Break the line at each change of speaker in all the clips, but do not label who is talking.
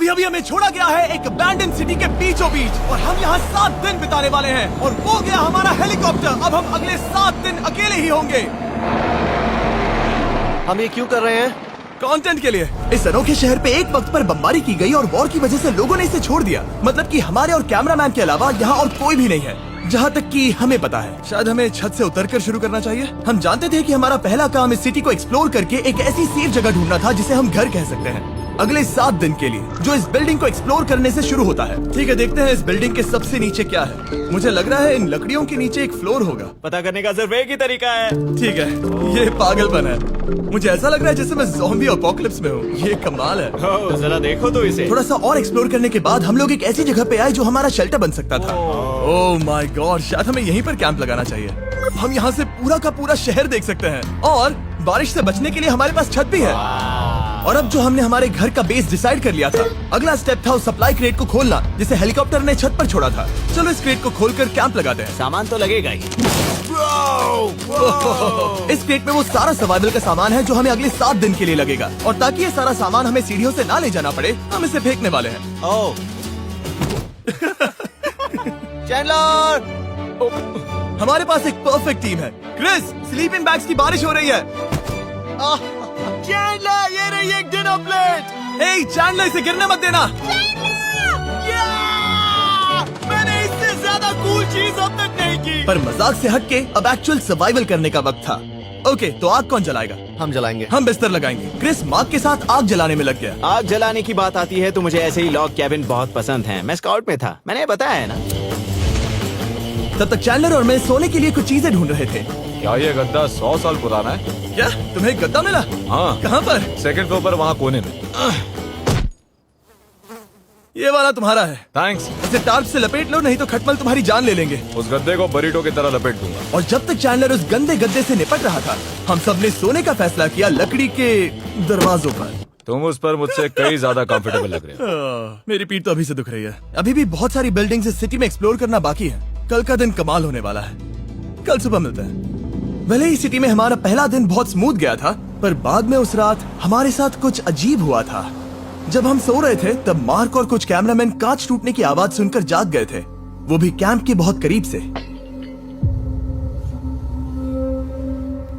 अभी अभी हमें छोड़ा गया है एक अबैंडन सिटी के बीचों बीच और हम यहाँ 7 दिन बिताने वाले हैं और वो गया हमारा हेलीकॉप्टर। अब हम अगले 7 दिन अकेले ही होंगे।
हम ये क्यों कर रहे हैं?
कंटेंट के लिए। इस अनोखे शहर पे एक वक्त पर बमबारी की गई और वॉर की वजह से लोगों ने इसे छोड़ दिया। मतलब कि हमारे और कैमरामैन के अलावा यहाँ और कोई भी नहीं है, जहाँ तक कि हमें पता है। शायद हमें छत से उतरकर शुरू करना चाहिए। हम जानते थे कि हमारा पहला काम इस सिटी को एक्सप्लोर करके एक ऐसी सेफ जगह ढूंढना था जिसे हम घर कह सकते हैं, अगले 7 दिन के लिए, जो इस बिल्डिंग को एक्सप्लोर करने से शुरू होता है। ठीक है, देखते हैं इस बिल्डिंग के सबसे नीचे क्या है। मुझे लग रहा है इन लकड़ियों के नीचे एक फ्लोर होगा।
पता करने का सिर्फ एक ही तरीका है।
ठीक है, ये पागलपन है। मुझे ऐसा लग रहा है जैसे मैं ज़ॉम्बी अपोकलिप्स में हूँ। ये कमाल है।
ओह, जरा देखो तो इसे।
थोड़ा सा और एक्सप्लोर करने के बाद हम लोग एक ऐसी जगह पे आए जो हमारा शेल्टर बन सकता था। ओह माय गॉड, शायद हमें यहीं पर कैंप लगाना चाहिए। हम यहाँ से पूरा का पूरा शहर देख सकते हैं और बारिश से बचने के लिए हमारे पास छत भी है। और अब जो हमने हमारे घर का बेस डिसाइड कर लिया था, अगला स्टेप था उस सप्लाई क्रेट को खोलना जिसे हेलीकॉप्टर ने छत पर छोड़ा था। चलो इस क्रेट को खोलकर कैंप लगाते हैं।
सामान तो लगेगा ही।
इस क्रेट में वो सारा सर्वाइवल का सामान है जो हमें अगले 7 दिन के लिए लगेगा। और ताकि ये सारा सामान हमें सीढ़ियों से ना ले जाना पड़े, हम इसे फेंकने वाले हैं।
ओह,
चैंडलर!
हमारे पास एक परफेक्ट टीम है। क्रिस, स्लीपिंग बैग्स की बारिश हो रही है।
चैंडलर, ये रही एक डिनर प्लेट।
हे चैंडलर, इसे गिरने मत देना।
मैंने इससे ज्यादा कूल चीज अब तक नहीं की।
पर मजाक से हटके अब एक्चुअल सर्वाइवल करने का वक्त था। ओके, तो आग कौन जलाएगा?
हम जलाएंगे।
हम बिस्तर लगाएंगे। क्रिस मार्क के साथ आग जलाने में लग गया।
आग जलाने की बात आती है तो मुझे ऐसे ही लॉग कैबिन बहुत पसंद है। मैं स्काउट में था, मैंने बताया है ना।
तब तक चैंडलर और मैं सोने के लिए कुछ चीजें ढूंढ रहे थे।
क्या ये गद्दा 100 साल पुराना है?
क्या तुम्हें एक गद्दा मिला?
हाँ।
कहाँ पर?
सेकंड फ्लोर पर, वहाँ कोने में।
ये वाला तुम्हारा है।
थैंक्स।
इसे टार्प से लपेट लो, नहीं तो खटमल तुम्हारी जान ले लेंगे।
उस गद्दे को बरीटो की तरह लपेट दूंगा।
और जब तक चैंडलर उस गंदे गद्दे से निपट रहा था, हम सब ने सोने का फैसला किया लकड़ी के दरवाजों पर।
तुम उस पर मुझसे कई ज्यादा कंफर्टेबल लग रहे हो।
मेरी पीठ तो अभी से दुख रही है। अभी भी बहुत सारी बिल्डिंग्स इस सिटी में एक्सप्लोर करना बाकी है। कल का दिन कमाल होने वाला है। कल सुबह मिलते हैं। भले ही सिटी में हमारा पहला दिन बहुत स्मूथ गया था, पर बाद में उस रात हमारे साथ कुछ अजीब हुआ था। जब हम सो रहे थे तब मार्क और कुछ कैमरामैन कांच टूटने की आवाज सुनकर जाग गए थे, वो भी कैंप के बहुत करीब से,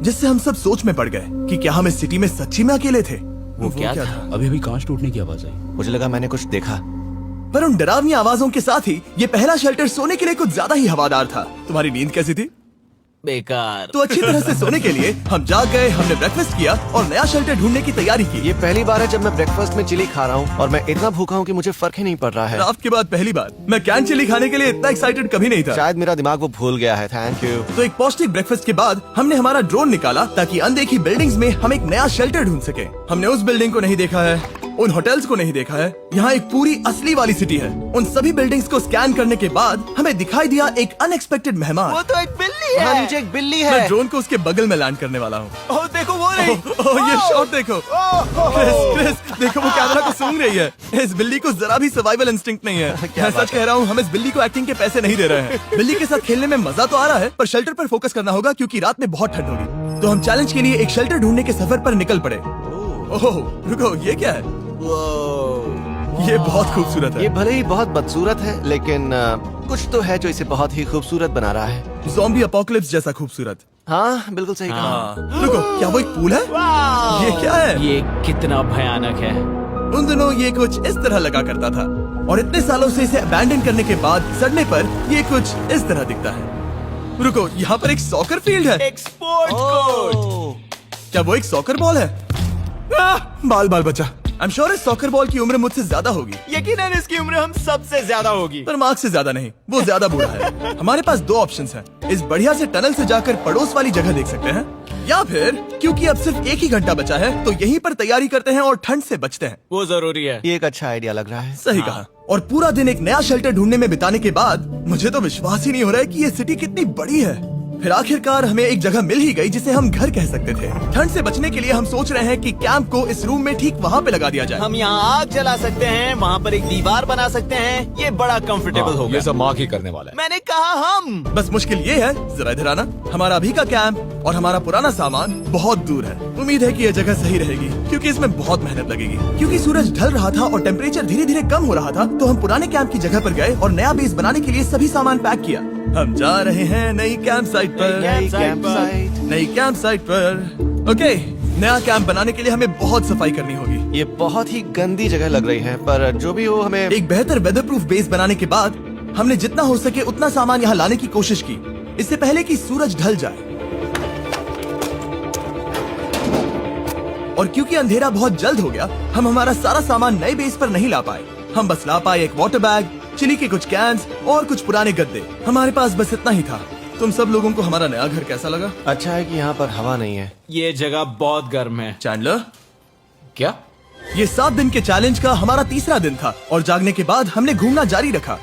जिससे हम सब सोच में पड़ गए कि क्या हम इस सिटी में सच्ची में अकेले थे।
वो क्या था?
अभी अभी कांच टूटने की आवाज आई।
मुझे लगा मैंने कुछ देखा।
पर उन डरावनी आवाजों के साथ ही ये पहला शेल्टर सोने के लिए कुछ ज्यादा ही हवादार था। तुम्हारी नींद कैसी थी?
बेकार।
तो अच्छी तरह से सोने के लिए हम जाग गए। हमने ब्रेकफास्ट किया और नया शेल्टर ढूंढने की तैयारी की।
ये पहली बार है जब मैं ब्रेकफास्ट में चिली खा रहा हूँ और मैं इतना भूखा हूँ कि मुझे फर्क ही नहीं पड़ रहा है।
रात के बाद पहली बार मैं कैन चिली खाने के लिए इतना एक्साइटेड कभी नहीं था।
शायद मेरा दिमाग वो भूल गया है। Thank you.
तो एक पौष्टिक ब्रेकफास्ट के बाद हमने हमारा ड्रोन निकाला ताकि अनदेखी बिल्डिंग्स में हम एक नया शेल्टर ढूंढ सके। हमने उस बिल्डिंग को नहीं देखा है, उन होटल्स को नहीं देखा है। यहाँ एक पूरी असली वाली सिटी है। उन सभी बिल्डिंग्स को स्कैन करने के बाद हमें दिखाई दिया एक अनएक्सपेक्टेड मेहमान।
वो तो एक बिल्ली
हाँ,
है।
नीचे एक बिल्ली
मैं
है।
ड्रोन को उसके बगल में लैंड करने वाला हूँ।
ओह, देखो वो रही।
ये शॉट देखो। क्रिस, देखो वो कैमरा को सूंघ रही है। इस बिल्ली को जरा भी सर्वाइवल इंस्टिंक्ट नहीं है। मैं सच कह रहा हूँ, हम इस बिल्ली को एक्टिंग के पैसे नहीं दे रहे हैं। बिल्ली के साथ खेलने में मजा तो आ रहा है, पर शेल्टर पर फोकस करना होगा क्योंकि रात में बहुत ठंड होगी। तो हम चैलेंज के लिए एक शेल्टर ढूंढने के सफर पर निकल पड़े। ओह रुको, ये क्या है? ये बहुत खूबसूरत है।
ये भले ही बहुत बदसूरत है, लेकिन कुछ तो है जो इसे बहुत ही खूबसूरत बना रहा है।
ज़ॉम्बी अपोकलिप्स जैसा खूबसूरत।
हाँ, बिल्कुल सही कहा।
रुको, क्या वो एक पूल है? ये क्या है?
ये कितना भयानक है।
उन दिनों ये कुछ इस तरह लगा करता था और इतने सालों से इसे अबैंडन करने के बाद सड़ने पर ये कुछ इस तरह दिखता है। रुको, यहाँ पर एक सॉकर फील्ड है।
एक स्पोर्ट कोर्ट।
क्या वो एक सॉकर बॉल है? बाल बाल बचा। आई एम श्योर इस सॉकर बॉल की उम्र मुझसे ज्यादा होगी।
यकीनन इसकी उम्र हम सबसे ज्यादा होगी।
पर मार्क से ज्यादा नहीं, वो ज्यादा बूढ़ा है। हमारे पास 2 ऑप्शंस हैं। इस बढ़िया से टनल से जाकर पड़ोस वाली जगह देख सकते हैं, या फिर क्योंकि अब सिर्फ 1 ही घंटा बचा है तो यहीं पर तैयारी करते हैं और ठंड से बचते हैं।
वो जरूरी है।
ये एक अच्छा आइडिया लग रहा है।
सही कहा। और पूरा दिन एक नया शेल्टर ढूंढने में बिताने के बाद मुझे तो विश्वास ही नहीं हो रहा है कि ये सिटी कितनी बड़ी है। फिर आखिरकार हमें एक जगह मिल ही गई जिसे हम घर कह सकते थे। ठंड से बचने के लिए हम सोच रहे हैं कि कैंप को इस रूम में ठीक वहाँ पे लगा दिया जाए।
हम यहाँ आग जला सकते हैं, वहाँ पर एक दीवार बना सकते हैं। ये बड़ा कंफर्टेबल
हाँ,
होगा।
ये सब मार्क ही करने वाला है।
मैंने कहा हम।
बस मुश्किल ये है, जरा इधर आना, हमारा अभी का कैंप और हमारा पुराना सामान बहुत दूर है। उम्मीद है कि यह जगह सही रहेगी क्योंकि इसमें बहुत मेहनत लगेगी। क्योंकि सूरज ढल रहा था और टेम्परेचर धीरे धीरे कम हो रहा था, तो हम पुराने कैंप की जगह पर गए और नया बेस बनाने के लिए सभी सामान पैक किया। हम जा रहे हैं नई कैंप साइट पर।
नई कैंप साइट।
नई कैंप साइट पर। ओके, नया कैंप बनाने के लिए हमें बहुत सफाई करनी होगी।
ये बहुत ही गंदी जगह लग रही है, पर जो भी हो हमें
एक बेहतर वेदर प्रूफ बेस बनाने के बाद हमने जितना हो सके उतना सामान यहाँ लाने की कोशिश की, इससे पहले कि सूरज ढल जाए। और क्योंकि अंधेरा बहुत जल्द हो गया, हम हमारा सारा सामान नए बेस पर नहीं ला पाए। हम बस ला पाए एक वाटर बैग, चिली के कुछ कैंस और कुछ पुराने गद्दे। हमारे पास बस इतना ही था। तुम सब लोगों को हमारा नया घर कैसा लगा?
अच्छा है कि यहाँ पर हवा नहीं है।
ये जगह बहुत गर्म है।
चैंडलर,
क्या?
ये 7 दिन के चैलेंज का हमारा तीसरा दिन था और जागने के बाद हमने घूमना जारी रखा।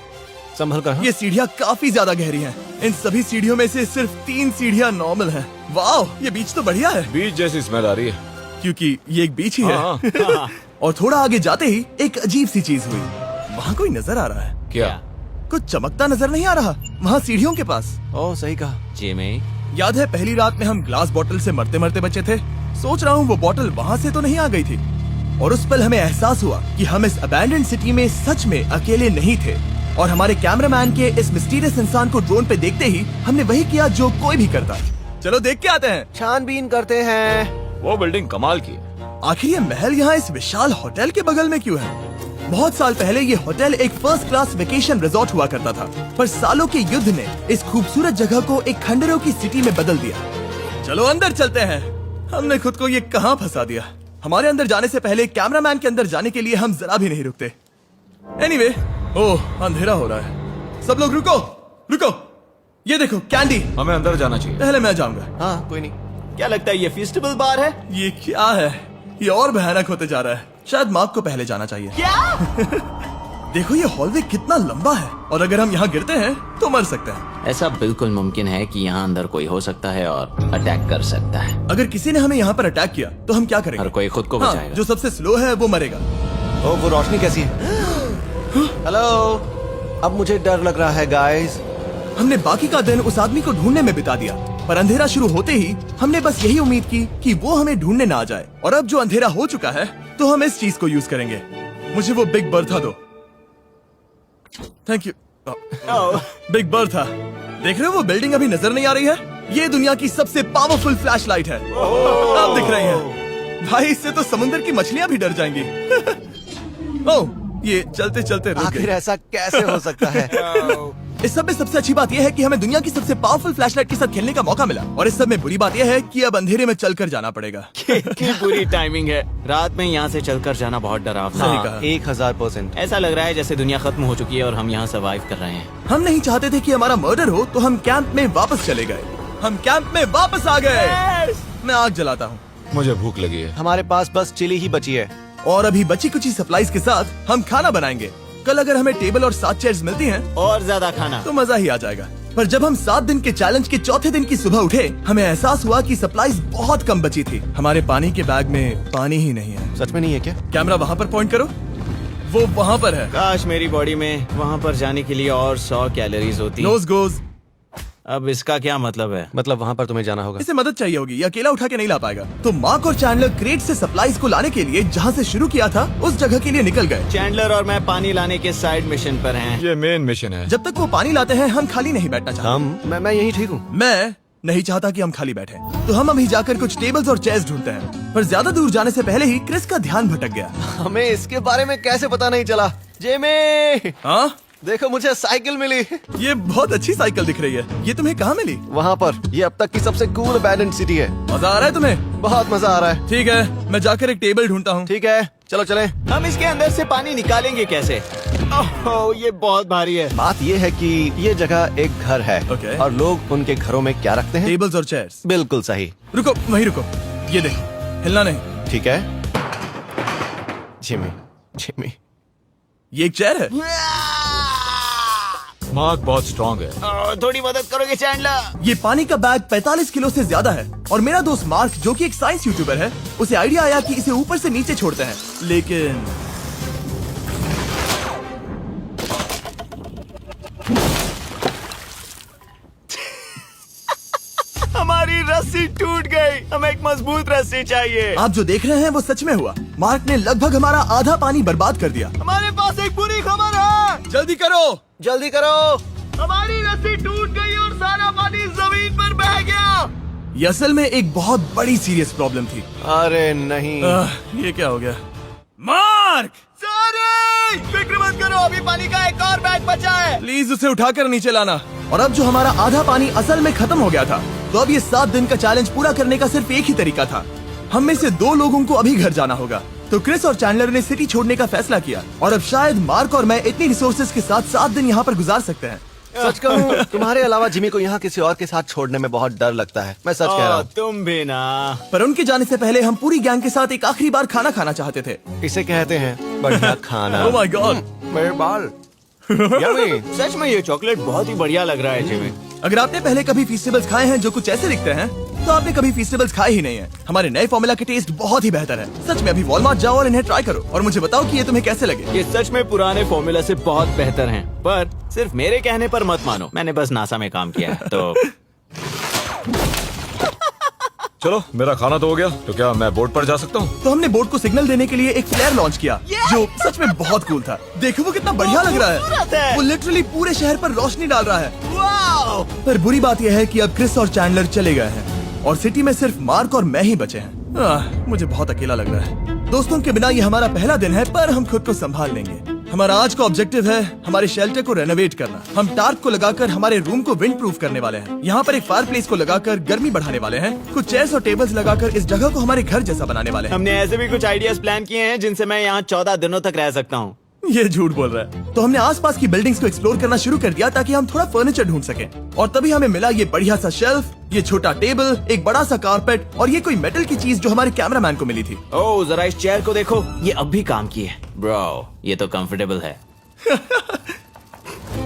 संभल कर।
ये सीढ़ियाँ काफी ज्यादा गहरी हैं। इन सभी सीढ़ियों में से सिर्फ 3 सीढ़ियाँ नॉर्मल हैं। वाह, ये बीच तो बढ़िया है
बीच जैसी स्मेल आ रही है।
क्योंकि ये एक बीच ही है।
हाँ।
और थोड़ा आगे जाते ही एक अजीब सी चीज हुई। वहाँ कोई नजर आ रहा है।
क्या?
कुछ चमकता नजर नहीं आ रहा वहाँ सीढ़ियों के पास।
ओह, सही कहा।
जिमी,
याद है पहली रात में हम ग्लास बॉटल से मरते मरते बचे थे? सोच रहा हूँ वो बॉटल वहाँ से तो नहीं आ गई थी। और उस पल हमें एहसास हुआ कि हम इस अबैंडन्ड सिटी में सच में अकेले नहीं थे। और हमारे कैमरामैन के इस मिस्टीरियस इंसान को ड्रोन पे देखते ही हमने वही किया जो कोई भी करता। चलो देख के आते हैं।
छानबीन करते हैं।
वो बिल्डिंग कमाल की है।
आखिर ये महल यहाँ इस विशाल होटल के बगल में क्यों है? बहुत साल पहले ये होटल एक फर्स्ट क्लास वेकेशन रिजॉर्ट हुआ करता था, पर सालों के युद्ध ने इस खूबसूरत जगह को एक खंडरों की सिटी में बदल दिया। चलो अंदर चलते हैं। हमने खुद को ये कहाँ फंसा दिया। हमारे अंदर जाने से पहले कैमरामैन के अंदर जाने के लिए हम जरा भी नहीं रुकते। एनीवे, ओह अंधेरा हो रहा है। सब लोग रुको रुको, ये देखो कैंडी।
हमें अंदर जाना चाहिए।
पहले मैं जाऊंगा।
हाँ, कोई नहीं।
क्या लगता है ये फेस्टिवल बार है?
ये क्या है? ये और भयानक होते जा रहा है। शायद मार्क को पहले जाना चाहिए।
क्या?
देखो ये हॉलवे कितना लंबा है और अगर हम यहाँ गिरते हैं तो मर सकते हैं।
ऐसा बिल्कुल मुमकिन है कि यहाँ अंदर कोई हो सकता है और अटैक कर सकता है।
अगर किसी ने हमें यहाँ पर अटैक किया तो हम क्या करेंगे?
हर कोई खुद को
हाँ,
बचाएगा।
जो सबसे स्लो है वो मरेगा।
ओह, वो रोशनी कैसी है? हेलो, अब मुझे डर लग रहा है गाइस।
हमने बाकी का दिन उस आदमी को ढूंढने में बिता दिया, पर अंधेरा शुरू होते ही हमने बस यही उम्मीद की कि वो हमें ढूंढने ना आ जाए। और अब जो अंधेरा हो चुका है तो हम इस चीज को यूज करेंगे। मुझे वो बिग बर्था दो। Thank you. बिग बर्था, देख रहे हो वो बिल्डिंग अभी नजर नहीं आ रही है? ये दुनिया की सबसे पावरफुल फ्लैशलाइट है। आप दिख रही हैं। भाई इससे तो समुद्र की मछलियां भी डर जाएंगी। ओह, ये चलते चलते रुक
आखिर
गई।
ऐसा कैसे हो सकता है?
इस सब में सबसे अच्छी बात यह है कि हमें दुनिया की सबसे पावरफुल फ्लैशलाइट के साथ खेलने का मौका मिला। और इस सब में बुरी बात यह है कि अब अंधेरे में चलकर जाना पड़ेगा।
कितनी बुरी टाइमिंग है। रात में यहाँ से चलकर जाना बहुत डरावना
सही
है।
कहा।
1000%।
ऐसा लग रहा है जैसे दुनिया खत्म हो चुकी है और हम यहाँ सर्वाइव कर रहे हैं।
हम नहीं चाहते थे कि हमारा मर्डर हो, तो हम कैंप में वापस चले गए। हम कैंप में वापस आ गए। मैं आग जलाता हूँ
मुझे भूख लगी है।
हमारे पास बस चिली ही बची है।
और अभी बची कुची सप्लाईज के साथ हम खाना बनाएंगे। कल अगर हमें टेबल और 7 चेयर्स मिलती हैं
और ज्यादा खाना।
तो मजा ही आ जाएगा। पर जब हम 7 दिन के चैलेंज के चौथे दिन की सुबह उठे, हमें एहसास हुआ कि सप्लाईज बहुत कम बची थी। हमारे पानी के बैग में पानी ही नहीं है।
सच में नहीं है क्या?
कैमरा वहाँ पर पॉइंट करो, वो वहाँ पर है।
काश मेरी बॉडी में वहाँ पर जाने के लिए और 100 कैलोरीज होती।
नोज गोज।
अब इसका क्या मतलब है?
मतलब वहाँ पर तुम्हें जाना होगा।
इसे मदद चाहिए होगी, ये अकेला उठा के नहीं ला पाएगा। तो मार्क और चैंडलर क्रेट से सप्लाईज को लाने के लिए जहाँ से शुरू किया था उस जगह के लिए निकल गए।
चैंडलर और मैं पानी लाने के साइड मिशन पर हैं।
ये मेन मिशन है।
जब तक वो पानी लाते हैं हम खाली नहीं बैठना चाहते।
मैं यही ठीक हूँ।
मैं नहीं चाहता कि हम खाली बैठे, तो हम अभी जाकर कुछ टेबल्स और चेयर्स ढूंढते हैं। पर ज्यादा दूर जाने से पहले ही क्रिस का ध्यान भटक गया।
हमें इसके बारे में कैसे पता नहीं चला? जेमी,
हाँ,
देखो मुझे साइकिल मिली।
ये बहुत अच्छी साइकिल दिख रही है। ये तुम्हें कहाँ मिली?
वहाँ पर। ये अब तक की सबसे कूल अबैंडन्ड सिटी है।
मजा आ रहा है तुम्हें?
बहुत मजा आ रहा है।
ठीक है, मैं जाकर एक टेबल ढूंढता हूँ।
ठीक है, चलो चलें।
हम इसके अंदर से पानी निकालेंगे कैसे? ओह, ये बहुत भारी है।
बात ये है कि ये जगह एक घर है।
Okay.
और लोग उनके घरों में क्या रखते हैं?
टेबल्स और चेयर्स।
बिल्कुल सही।
रुको, वहीं रुको। ये देखो, हिलना नहीं।
ठीक है। जिमी, जिमी,
ये एक चेयर है।
मार्क बहुत स्ट्रांग है।
थोड़ी मदद करोगे चैंडलर?
ये पानी का बैग 45 किलो से ज्यादा है और मेरा दोस्त मार्क जो कि एक साइंस यूट्यूबर है, उसे आइडिया आया कि इसे ऊपर से नीचे छोड़ते हैं, लेकिन
हमारी रस्सी टूट गई। हमें एक मजबूत रस्सी चाहिए।
आप जो देख रहे हैं वो सच में हुआ। मार्क ने लगभग हमारा आधा पानी बर्बाद कर दिया।
हमारे पास एक बुरी खबर है।
जल्दी करो।
जल्दी करो।
हमारी रस्सी टूट गई और सारा पानी जमीन पर बह गया।
ये असल में एक बहुत बड़ी सीरियस प्रॉब्लम थी।
अरे नहीं।
ये क्या हो गया? मार्क,
सॉरी, फिक्र मत करो, अभी पानी का एक और बैग बचा है।
प्लीज उसे उठाकर नीचे लाना। और अब जो हमारा आधा पानी असल में खत्म हो गया था, तो अब ये 7 दिन का चैलेंज पूरा करने का सिर्फ एक ही तरीका था। हम में से 2 लोगों को अभी घर जाना होगा। तो क्रिस और चैंडलर ने सिटी छोड़ने का फैसला किया और अब शायद मार्क और मैं इतनी रिसोर्सेज के साथ 7 दिन यहाँ पर गुजार सकते हैं।
सच कहूँ, तुम्हारे अलावा जिमी को यहाँ किसी और के साथ छोड़ने में बहुत डर लगता है। मैं सच कह रहा हूँ।
तुम भी ना।
पर उनके जाने से पहले हम पूरी गैंग के साथ एक आखिरी बार खाना खाना चाहते थे।
इसे कहते हैं बढ़िया खाना।
ओह माय गॉड,
मेरे बाल। Yummy।
सच में ये चॉकलेट बहुत ही बढ़िया लग रहा है जिमी।
अगर आपने पहले कभी फीस्टेबल्स खाए हैं जो कुछ ऐसे दिखते हैं, तो आपने कभी फीस्टेबल्स खाए ही नहीं है। हमारे नए फॉर्मूला के टेस्ट बहुत ही बेहतर है। सच में अभी वॉलमार्ट जाओ और इन्हें ट्राई करो और मुझे बताओ कि ये तुम्हें कैसे लगे।
ये सच में पुराने फॉर्मूला से बहुत बेहतर हैं, पर सिर्फ मेरे कहने पर मत मानो। मैंने बस नासा में काम किया है तो।
चलो, मेरा खाना तो हो गया, तो क्या मैं बोट पर जा सकता हूँ?
तो हमने बोट को सिग्नल देने के लिए एक फ्लेयर लॉन्च किया, जो सच में बहुत कूल था। देखो वो कितना बढ़िया लग रहा
खूबसूरत
है।
है।
वो लिटरली पूरे शहर पर रोशनी डाल रहा है।
वाओ!
पर बुरी बात यह है कि अब क्रिस और चैंडलर चले गए हैं और सिटी में सिर्फ मार्क और मैं ही बचे हैं। मुझे बहुत अकेला लग रहा है। दोस्तों के बिना ये हमारा पहला दिन है, पर हम खुद को संभाल लेंगे। हमारा आज का ऑब्जेक्टिव है हमारे शेल्टर को रेनोवेट करना। हम टार्प को लगाकर हमारे रूम को विंड प्रूफ करने वाले हैं। यहाँ पर एक फायर प्लेस को लगाकर गर्मी बढ़ाने वाले हैं। कुछ चेयर्स और टेबल्स लगाकर इस जगह को हमारे घर जैसा बनाने वाले हैं।
हमने ऐसे भी कुछ आइडियाज प्लान किए हैं जिनसे मैं यहाँ 14 दिनों तक रह सकता हूँ।
ये झूठ बोल रहा है। तो हमने आसपास की बिल्डिंग्स को एक्सप्लोर करना शुरू कर दिया ताकि हम थोड़ा फर्नीचर ढूंढ सकें। और तभी हमें मिला ये बढ़िया सा शेल्फ, ये छोटा टेबल, एक बड़ा सा कारपेट और ये कोई मेटल की चीज जो हमारे कैमरामैन को मिली थी।
ओह, जरा इस चेयर को देखो, ये अब भी काम की है। ब्रो, ये तो कंफर्टेबल है।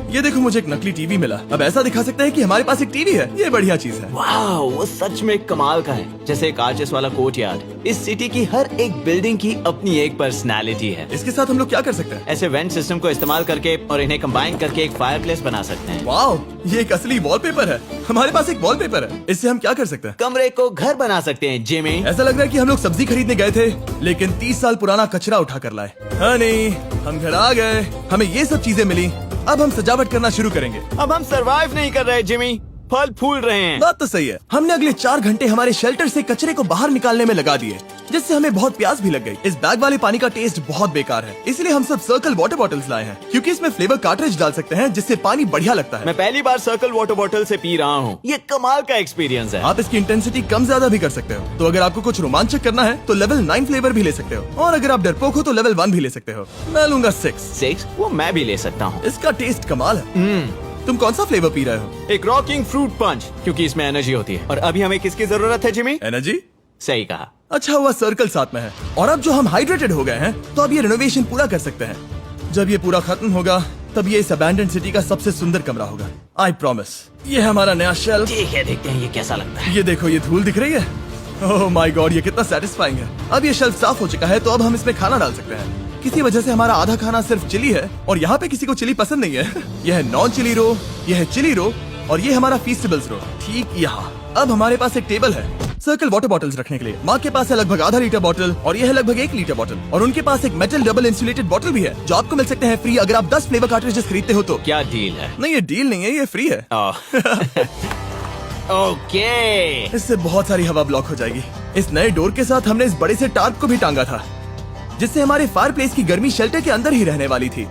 ये देखो, मुझे एक नकली टीवी मिला। अब ऐसा दिखा सकते हैं कि हमारे पास एक टीवी है। ये बढ़िया चीज है।
वाओ, वो सच में कमाल का है। जैसे एक आर्चेस वाला कोर्टयार्ड। इस सिटी की हर एक बिल्डिंग की अपनी एक पर्सनालिटी है।
इसके साथ हम लोग क्या कर सकते हैं?
ऐसे वेंट सिस्टम को इस्तेमाल करके और इन्हें कंबाइन करके एक फायर प्लेस बना सकते हैं।
वाओ, ये एक असली वॉलपेपर है। हमारे पास एक वॉलपेपर है। इससे हम क्या कर सकते हैं?
कमरे को घर बना सकते हैं जिमी।
ऐसा लग रहा है कि हम लोग सब्जी खरीदने गए थे, लेकिन 30 साल पुराना कचरा उठा कर लाए। हनी, हम घर आ गए। हमें ये सब चीजें मिली। अब हम सजावट करना शुरू करेंगे।
अब हम सरवाइव नहीं कर रहे जिमी, फल फूल रहे हैं।
बात तो सही है। हमने अगले 4 घंटे हमारे शेल्टर से कचरे को बाहर निकालने में लगा दिए, जिससे हमें बहुत प्यास भी लग गई। इस बैग वाले पानी का टेस्ट बहुत बेकार है, इसलिए हम सब सर्कल वाटर बॉटल्स लाए हैं, क्योंकि इसमें फ्लेवर कार्ट्रिज डाल सकते हैं, जिससे पानी बढ़िया लगता है।
मैं पहली बार सर्कल वाटर बॉटल से पी रहा हूँ। ये कमाल का एक्सपीरियंस है।
आप इसकी इंटेंसिटी कम ज्यादा भी कर सकते हो। तो अगर आपको कुछ रोमांचक करना है तो लेवल 9 फ्लेवर भी ले सकते हो, और अगर आप डरपोक हो तो लेवल 1 भी ले सकते हो। मैं लूंगा 6।
वो मैं भी ले सकता हूँ।
इसका टेस्ट कमाल है। तुम कौन सा फ्लेवर पी रहे हो?
एक रॉकिंग फ्रूट पंच, क्योंकि इसमें एनर्जी होती है। और अभी हमें किसकी जरूरत है जिमी?
एनर्जी?
सही कहा।
अच्छा हुआ सर्कल साथ में है। और अब जो हम हाइड्रेटेड हो गए हैं, तो अब ये रिनोवेशन पूरा कर सकते हैं। जब ये पूरा खत्म होगा, तब ये इस अबैंडन्ड सिटी का सबसे सुंदर कमरा होगा। I promise. ये है हमारा नया शेल्फ।
ठीक है, देखते हैं ये कैसा लगता है।
ये देखो, ये धूल दिख रही है। ओह माय गॉड, ये कितना सेटिस्फाइंग है। अब ये शेल्फ साफ हो चुका है, तो अब हम इसमें खाना डाल सकते हैं। किसी वजह से हमारा आधा खाना सिर्फ चिली है, और यहाँ पे किसी को चिली पसंद नहीं है। यह है नॉन चिली रो, यह है चिली रो, और ये हमारा फीस्टेबल्स रो ठीक यहाँ। अब हमारे पास एक टेबल है सर्कल वाटर बॉटल्स रखने के लिए। माँ के पास है लगभग आधा लीटर बॉटल, और यह है लगभग 1 लीटर बॉटल, और उनके पास एक मेटल डबल इंसुलेटेड बॉटल भी है, जो आपको मिल सकते हैं फ्री अगर आप 10 फ्लेवर कार्ट्रिजेस खरीदते हो तो।
क्या डील है?
नहीं, ये डील नहीं है, ये फ्री है।
ओके।
इससे बहुत सारी हवा ब्लॉक हो जाएगी। इस नए डोर के साथ हमने इस बड़े से टार्प को भी टांगा था, जिससे हमारे फायर प्लेस की गर्मी शेल्टर के अंदर ही रहने वाली थी।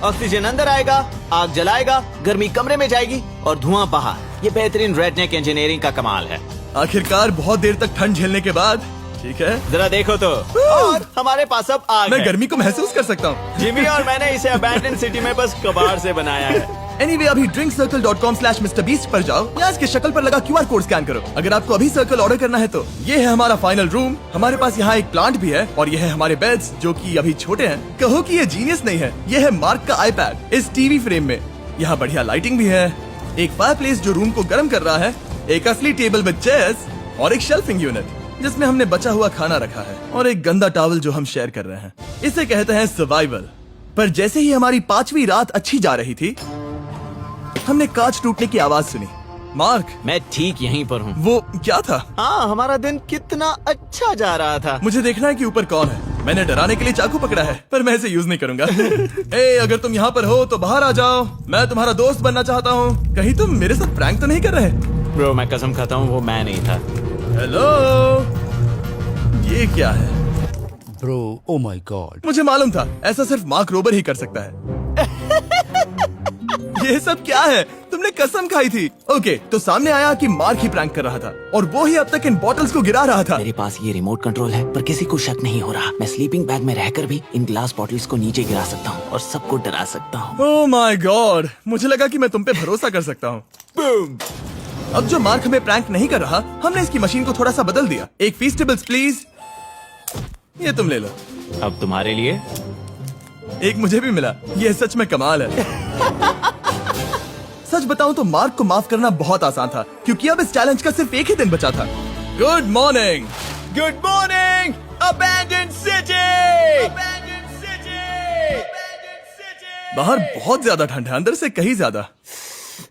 ऑक्सीजन अंदर आएगा, आग जलाएगा, गर्मी कमरे में जाएगी और धुआं बाहर। ये बेहतरीन रेडनेक इंजीनियरिंग का कमाल है।
आखिरकार बहुत देर तक ठंड झेलने के बाद, ठीक है,
जरा देखो तो। और हमारे पास अब आग
मैं
है।
गर्मी को महसूस कर सकता हूँ।
जिमी और मैंने इसे अबैंडन सिटी में बस कबाड़ से बनाया है।
Anyway, अभी drinkcircle.com/MrBeast पर जाओ या इसके शक्ल पर लगा QR कोड स्कैन करो। अगर आपको अभी सर्कल ऑर्डर करना है तो ये है हमारा फाइनल रूम। हमारे पास यहाँ एक प्लांट भी है, और ये है हमारे बेड्स, जो कि अभी छोटे हैं। कहो कि ये जीनियस नहीं है, ये है मार्क का iPad इस टीवी फ्रेम में। यहाँ बढ़िया लाइटिंग भी है, एक फायरप्लेस जो रूम को गर्म कर रहा है, एक असली टेबल विद चेयर्स और एक शेल्फिंग यूनिट जिसमें हमने बचा हुआ खाना रखा है और एक गंदा टॉवल जो हम शेयर कर रहे हैं। इसे कहते हैं सर्वाइवल। पर जैसे ही हमारी 5वीं रात अच्छी जा रही थी, हमने कांच टूटने की आवाज सुनी। मार्क,
मैं ठीक यहीं पर हूँ।
वो क्या था?
हाँ, हमारा दिन कितना अच्छा जा रहा था।
मुझे देखना है कि ऊपर कौन है। मैंने डराने के लिए चाकू पकड़ा है, पर मैं इसे यूज नहीं करूंगा। ए, अगर तुम यहाँ पर हो तो बाहर आ जाओ, मैं तुम्हारा दोस्त बनना चाहता हूँ। कहीं तुम मेरे साथ प्रैंक तो नहीं कर रहे?
ब्रो, मैं कसम खाता हूँ वो मैं नहीं था।
हेलो, ये क्या है?
Bro, oh my God.
मुझे मालूम था ऐसा सिर्फ मार्क रोबर ही कर सकता है। ये सब क्या है? तुमने कसम खाई थी। ओके, तो सामने आया कि मार्क ही प्रैंक कर रहा था और वो ही अब तक इन बॉटल्स को गिरा रहा था।
मेरे पास ये रिमोट कंट्रोल है, पर किसी को शक नहीं हो रहा। मैं स्लीपिंग बैग में रहकर भी इन ग्लास बॉटल्स को नीचे गिरा सकता हूँ और सबको डरा सकता हूँ।
ओह माय गॉड, मुझे लगा कि मैं तुम पे भरोसा कर सकता हूँ। अब जो मार्क हमें प्रैंक नहीं कर रहा, हमने इसकी मशीन को थोड़ा सा बदल दिया। एक फीस्टेबल्स प्लीज, ये तुम ले लो।
अब तुम्हारे लिए
एक मुझे भी मिला। ये सच में कमाल है। सच बताऊं तो मार्क को माफ करना बहुत आसान था, क्योंकि अब इस चैलेंज का सिर्फ एक ही दिन बचा था। Good morning.
Good morning abandoned city.
बाहर बहुत ज्यादा ठंड है, अंदर से कहीं ज्यादा।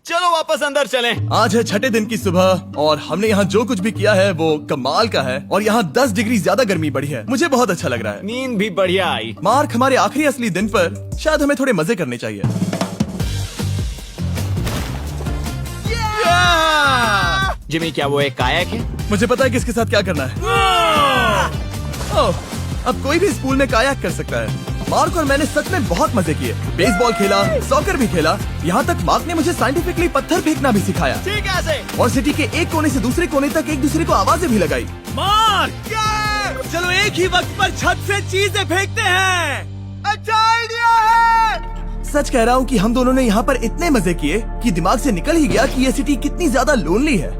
चलो वापस अंदर चलें।
आज है 6ठे दिन की सुबह और हमने यहाँ जो कुछ भी किया है वो कमाल का है और यहाँ 10 डिग्री ज्यादा गर्मी बढ़ी है। मुझे बहुत अच्छा लग रहा है।
नींद भी बढ़िया आई।
मार्क, हमारे आखिरी असली दिन पर शायद हमें थोड़े मजे करने चाहिए।
जिमी, क्या वो एक कायाक है?
मुझे पता है किसके साथ क्या करना है। ओह, अब कोई भी इस पूल में कायाक कर सकता है। मार्क और मैंने सच में बहुत मजे किए। बेसबॉल खेला, सॉकर भी खेला, यहाँ तक मार्क ने मुझे साइंटिफिकली पत्थर फेंकना भी सिखाया
ठीक है।
और सिटी के एक कोने से दूसरे कोने तक एक दूसरे को आवाजें भी लगाई।
मार्क, चलो एक ही वक्त पर छत से चीजें फेंकते हैं। अच्छा आइडिया है।
सच कह रहा हूँ कि हम दोनों ने यहाँ पर इतने मजे किए कि दिमाग से निकल ही गया कि ये सिटी कितनी ज्यादा लोनली है।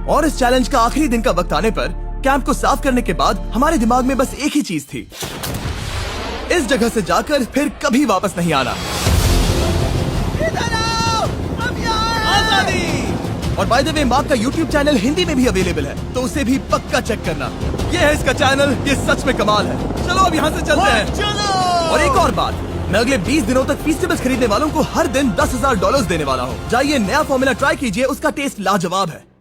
और इस चैलेंज का आखिरी दिन का वक्त आने पर कैंप को साफ करने के बाद हमारे दिमाग में बस एक ही चीज थी, इस जगह से जाकर फिर कभी वापस नहीं आना। आजादी। और बाय द वे, मार्क का YouTube चैनल हिंदी में भी अवेलेबल है, तो उसे भी पक्का चेक करना। ये है इसका चैनल, ये सच में कमाल है। चलो अब यहाँ से चलते हैं।
चलो।
और एक और बात, मैं अगले 20 दिनों तक फीस्टेबल्स खरीदने वालों को हर दिन $10,000 देने वाला हूँ। जाइए, नया फॉर्मूला ट्राई कीजिए, उसका टेस्ट लाजवाब है।